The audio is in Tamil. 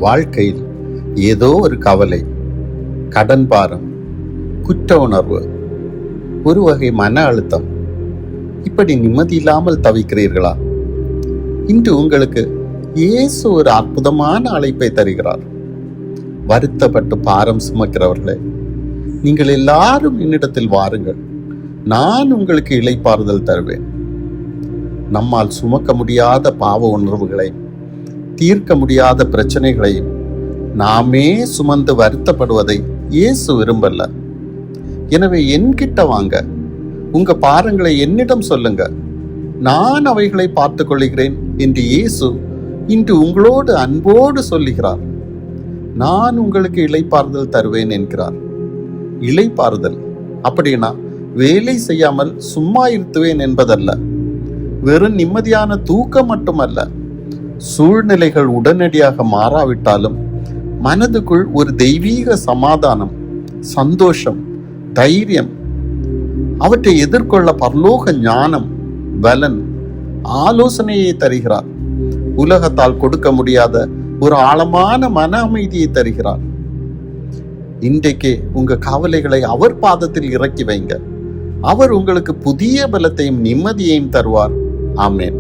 வாழ்க்கையில் ஏதோ ஒரு கவலை, கடன் பாரம், குற்ற உணர்வு, ஒரு வகை மன அழுத்தம், இப்படி நிம்மதி இல்லாமல் தவிக்கிறீர்களா? இன்று உங்களுக்கு இயேசு ஒரு அற்புதமான அழைப்பை தருகிறார். வருத்தப்பட்டு பாரம் சுமக்கிறவர்களே, நீங்கள் எல்லாரும் என்னிடத்தில் வாருங்கள், நான் உங்களுக்கு இளைப்பாறுதல் தருவேன். நம்மால் சுமக்க முடியாத பாவ உணர்வுகளையும் தீர்க்க முடியாத பிரச்சனைகளையும் நாமே சுமந்து வருத்தப்படுவதை இயேசு விரும்பல. எனவே என்கிட்ட வாங்க, உங்க பாரங்களை என்னிடம் சொல்லுங்க, நான் அவைகளை பார்த்துக் கொள்கிறேன் என்று இயேசு இன்று உங்களோடு அன்போடு சொல்லுகிறார். நான் உங்களுக்கு இளைப்பாறுதல் தருவேன் என்கிறார். இளைப்பாறுதல் அப்படின்னா வேலை செய்யாமல் சும்மா இருத்துவேன் என்பதல்ல, வெறும் நிம்மதியான தூக்கம் மட்டுமல்ல. சூழ்நிலைகள் உடனடியாக மாறாவிட்டாலும் மனதுக்குள் ஒரு தெய்வீக சமாதானம், சந்தோஷம், தைரியம், அவற்றை எதிர்கொள்ள பரலோக ஞானம், பலன், ஆலோசனையை தருகிறார். உலகத்தால் கொடுக்க முடியாத ஒரு ஆழமான மன அமைதியை தருகிறார். இன்றைக்கே உங்க கவலைகளை அவர் பாதத்தில் இறக்கி வைங்க. அவர் உங்களுக்கு புதிய பலத்தையும் நிம்மதியையும் தருவார். ஆமென்.